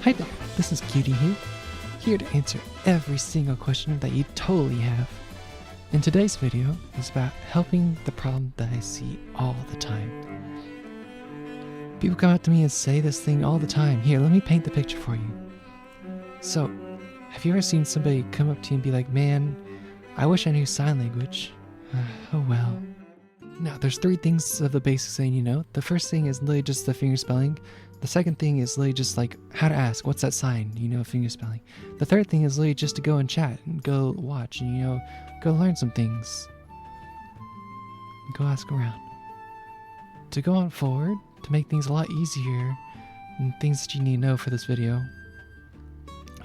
Hi there, this is Cutie here to answer every single question that you totally have. And today's video is about helping the problem that I see all the time. People come up to me and say this thing all the time. Here, let me paint the picture for you. So, have you ever seen somebody come up to you and be like, man, I wish I knew sign language. Oh well. Now, there's three things of the basic saying you know. The first thing is literally just the finger spelling. The second thing is literally just like how to ask, what's that sign? You know, finger spelling. The third thing is literally just to go and chat and go watch and, you know, go learn some things. Go ask around. To go on forward, to make things a lot easier and things that you need to know for this video.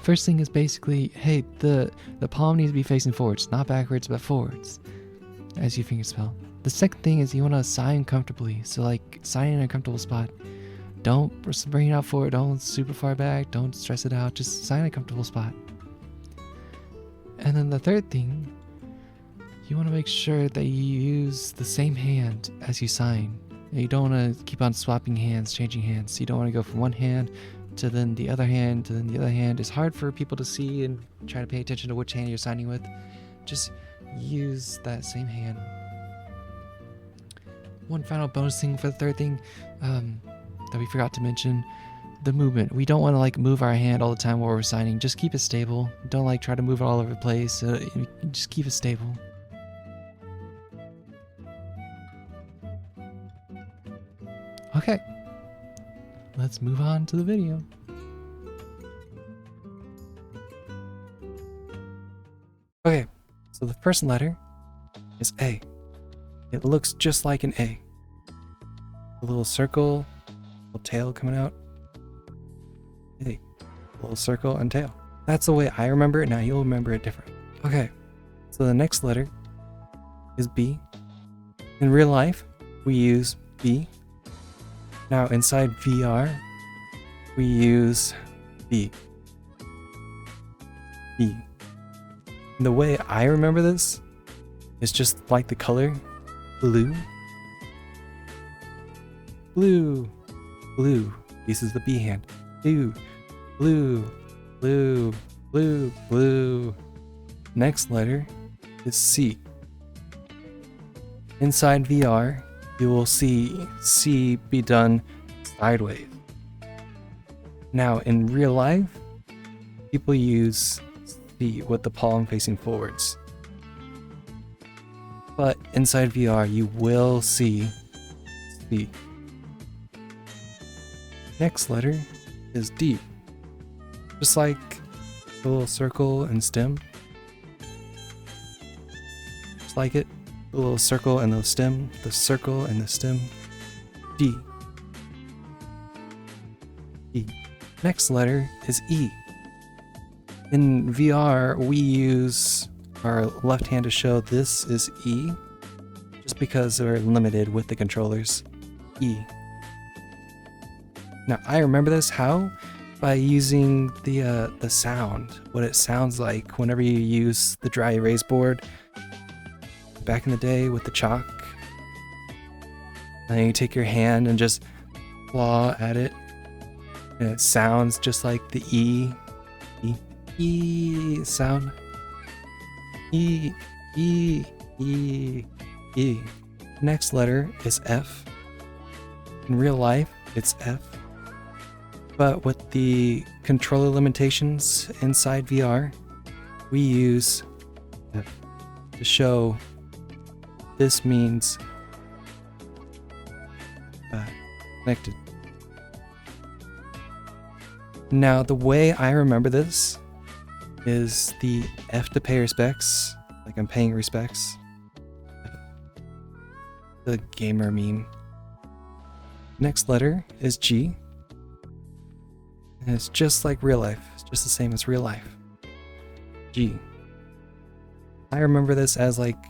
First thing is basically, hey, the palm needs to be facing forwards, not backwards, but forwards, as you finger spell. The second thing is you want to sign comfortably. So like sign in a comfortable spot. Don't bring it out forward, don't super far back, don't stress it out, just sign in a comfortable spot. And then the third thing, you want to make sure that you use the same hand as you sign. You don't want to keep on swapping hands, changing hands. You don't want to go from one hand to then the other hand to then the other hand. It's hard for people to see and try to pay attention to which hand you're signing with. Just use that same hand. One final bonus thing for the third thing that we forgot to mention, the movement. We don't want to like move our hand all the time while we're signing. Just keep it stable. Don't like try to move it all over the place. Just keep it stable. Okay, let's move on to the video. Okay, so the first letter is A. It looks just like an A. A little circle, little tail coming out. A little circle and tail. That's the way I remember it. Now you'll remember it different. Okay, so the next letter is B. In real life, we use B. Now inside VR, we use B. B. And the way I remember this is just like the color blue. Blue. Blue. This is the B hand. Blue. Blue. Blue. Blue. Blue. Next letter is C. Inside VR, you will see C be done sideways. Now in real life, people use C with the palm facing forwards. But inside VR, you will see C. Next letter is D. Just like the little circle and stem. Just like it. The little circle and the stem. The circle and the stem. D. E. Next letter is E. In VR, we use our left hand to show this is E, just because we're limited with the controllers. E. Now I remember this how? By using the sound, what it sounds like whenever you use the dry erase board back in the day with the chalk. And then you take your hand and just claw at it, and it sounds just like the E sound. E. Next letter is F. In real life, it's F. But with the controller limitations inside VR, we use F to show this means connected. Now, the way I remember this is the F to pay respects, like I'm paying respects. The gamer meme. Next letter is G. And it's just like real life. It's just the same as real life. G. I remember this as like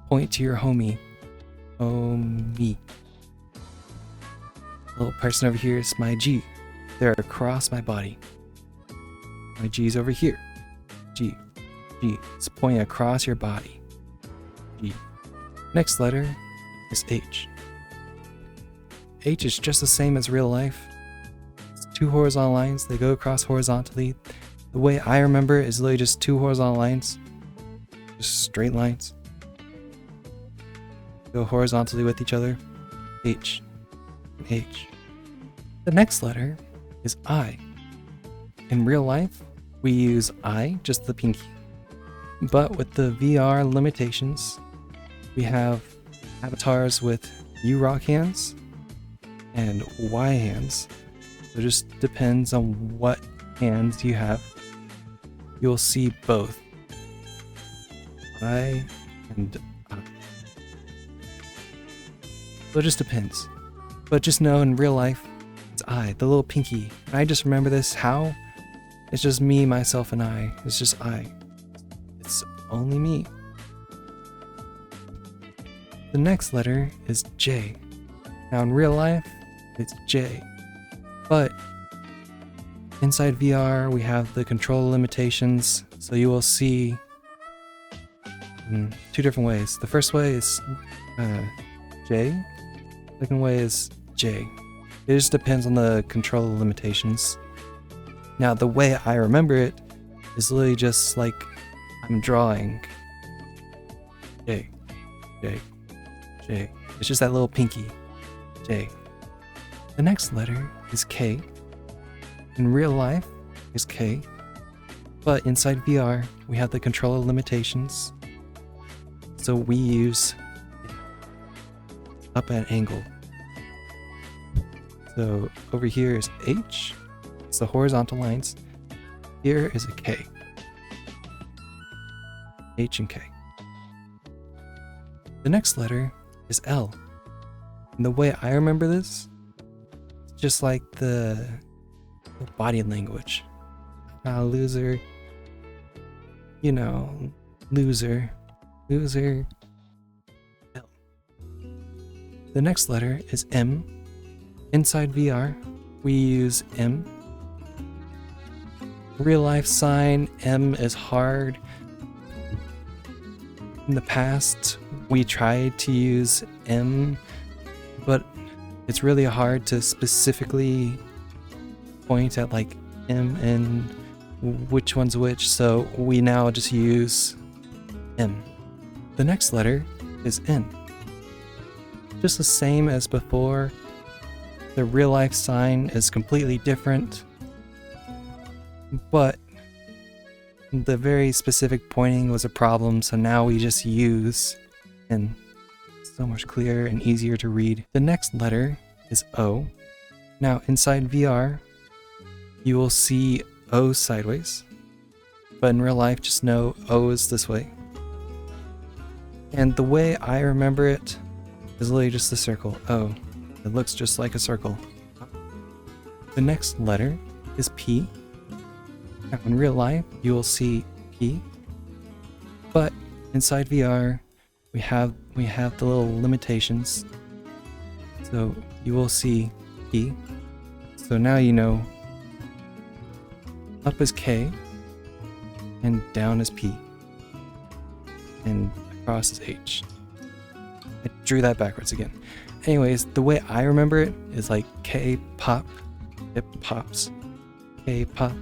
point to your homie. Homie. Little person over here is my G. They're across my body. My G's over here. G. G. It's pointing across your body. G. Next letter is H. H is just the same as real life. It's two horizontal lines. They go across horizontally. The way I remember it is literally just two horizontal lines, just straight lines. Go horizontally with each other. H and H. The next letter is I. In real life, we use I, just the pinky. But with the VR limitations, we have avatars with U rock hands and Y hands. So it just depends on what hands you have. You'll see both I and I. So it just depends. But just know in real life, it's I, the little pinky. And I just remember this. How? It's just me, myself, and I. It's just I. It's only me. The next letter is J. Now in real life, it's J. But inside VR, we have the control limitations. So you will see two different ways. The first way is J. Second way is J. It just depends on the control limitations. Now the way I remember it is literally just like I'm drawing J, J, J. It's just that little pinky, J. The next letter is K. In real life, is K. But inside VR, we have the controller limitations. So we use up at an angle. So over here is H. It's the horizontal lines. Here is a K. H and K. The next letter is L. And the way I remember this, it's just like the body language. Loser. You know, loser. Loser. L. The next letter is M. Inside VR, we use M. Real life sign, M is hard. In the past, we tried to use M, but it's really hard to specifically point at like M and which one's which, so we now just use M. The next letter is N. Just the same as before. The real life sign is completely different, but the very specific pointing was a problem, so now we just use N. So much clearer and easier to read. The next letter is O. Now inside VR, you will see O sideways, but in real life just know O is this way. And the way I remember it is literally just the circle, O. It looks just like a circle. The next letter is P. Now in real life, you will see P, but inside VR, we have the little limitations. So you will see P. So now you know up is K, and down is P, and across is H. I drew that backwards again. Anyways, the way I remember it is like K pop, it pops, K pop.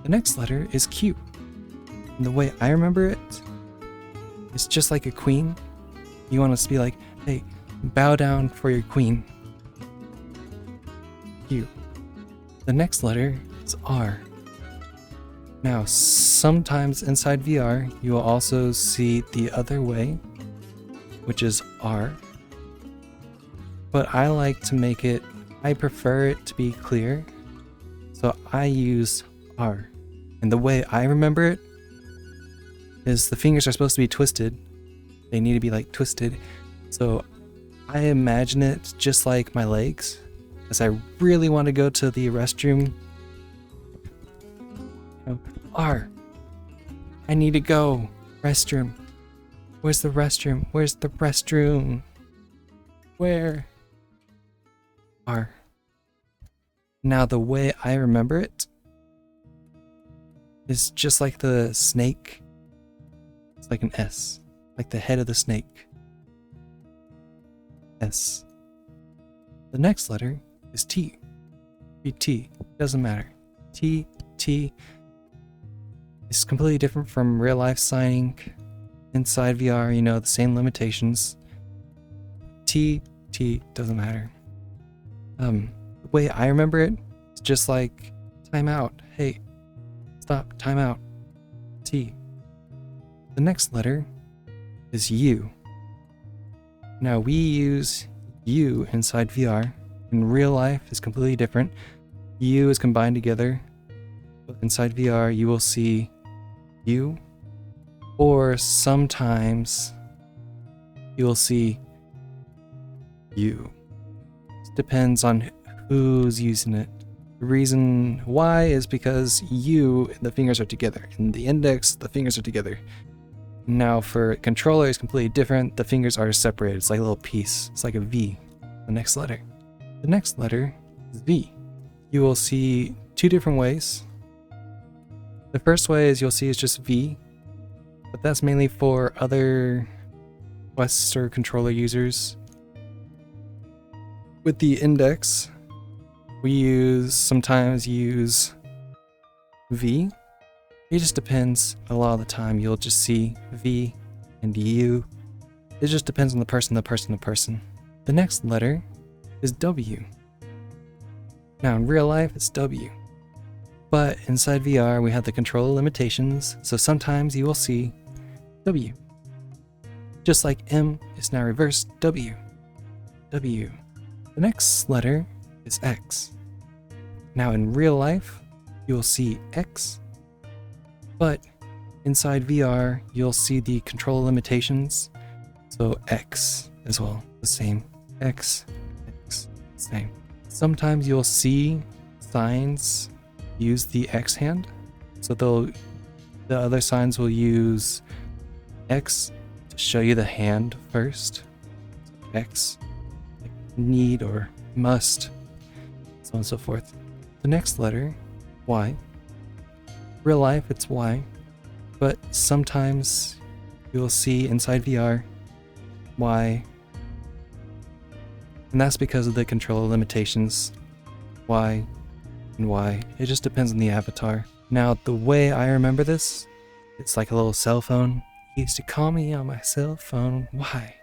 The next letter is Q. And the way I remember it is just like a queen. You want us to be like, hey, bow down for your queen. Q. The next letter is R. Now, sometimes inside VR, you will also see the other way, which is R. But I like to make it, I prefer it to be clear, so I use R. And the way I remember it is the fingers are supposed to be twisted. They need to be like twisted. So I imagine it just like my legs, as I really want to go to the restroom. R. I need to go. Restroom. Where's the restroom? Where's the restroom? Where? R. Now the way I remember it is just like the snake. It's like an S. Like the head of the snake. S. The next letter is T. T. doesn't matter. T is completely different from real life signing inside VR, you know, the same limitations. T doesn't matter. The way I remember it, it's just like timeout. Hey, stop, timeout. T. The next letter is U. Now we use U inside VR. In real life, it's completely different. U is combined together. But inside VR, you will see U, or sometimes you will see U. It depends on who's using it. The reason why is because U, the fingers are together. In the index, the fingers are together. Now for controller, it's completely different. The fingers are separated. It's like a little piece. It's like a V. The next letter. The next letter is V. You will see two different ways. The first way is you'll see it's just V, but that's mainly for other Western controller users. With the index, we sometimes use V. It just depends. A lot of the time you'll just see V and U. It just depends on the person. The next letter is W. Now in real life it's W. But inside VR we have the controller limitations, so sometimes you will see W. Just like M is now reversed W. W. The next letter is X. Now in real life you will see X, but inside VR you'll see the controller limitations, so X as well, the same. X, same. Sometimes you'll see signs use the X hand, so the other signs will use X to show you the hand first. X, like need or must, so on and so forth. The next letter, Y. Real life it's Y, but sometimes you will see inside VR Y, and that's because of the controller limitations. Y and Y. It just depends on the avatar. Now the way I remember this, it's like a little cell phone. He used to call me on my cell phone. Why?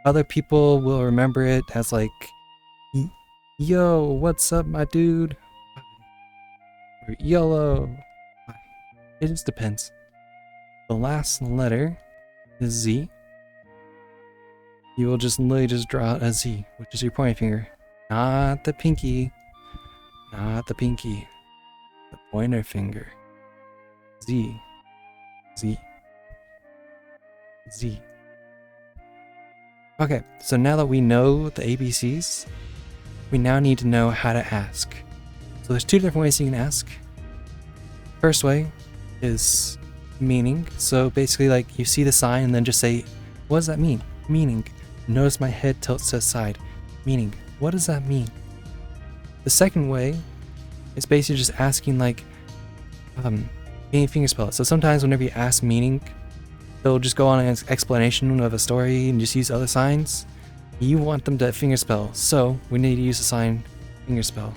Other people will remember it as like, yo, what's up, my dude? Or YOLO. It just depends. The last letter is Z. You will just literally just draw out a Z, which is your pointing finger. Not the pinky. Not the pinky. The pointer finger. Z. Z. Z. Okay, so now that we know the ABCs, we now need to know how to ask. So there's two different ways you can ask. First way is meaning. So basically, like, you see the sign and then just say, what does that mean? Meaning. Notice my head tilts to the side. Meaning. What does that mean? The second way is basically just asking, like, meaning fingerspell. So sometimes whenever you ask meaning, they'll just go on an explanation of a story and just use other signs. You want them to fingerspell, so we need to use the sign fingerspell.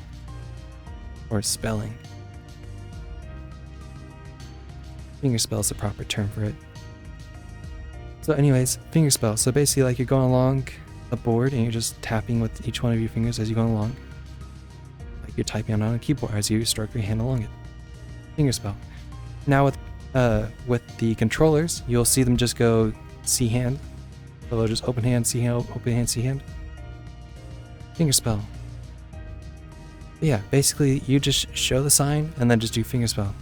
Or spelling. Fingerspell is the proper term for it. So anyways, fingerspell. So basically, like, you're going along a board and you're just tapping with each one of your fingers as you go along. Like you're typing on a keyboard as you stroke your hand along it. Fingerspell. Now with the controllers, you'll see them just go C hand. So they'll just open hand, C hand, open hand, C hand. Fingerspell. But yeah, basically you just show the sign and then just do fingerspell.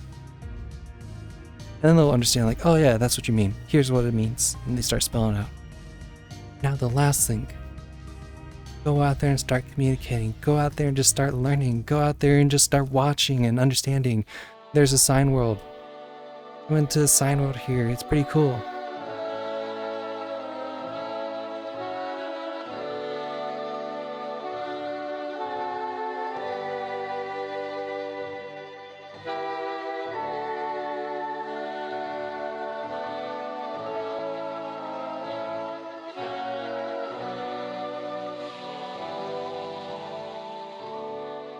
And then they'll understand, like, oh yeah, that's what you mean. Here's what it means. And they start spelling out. Now the last thing. Go out there and start communicating. Go out there and just start learning. Go out there and just start watching and understanding. There's a sign world. I went to a sign world here. It's pretty cool.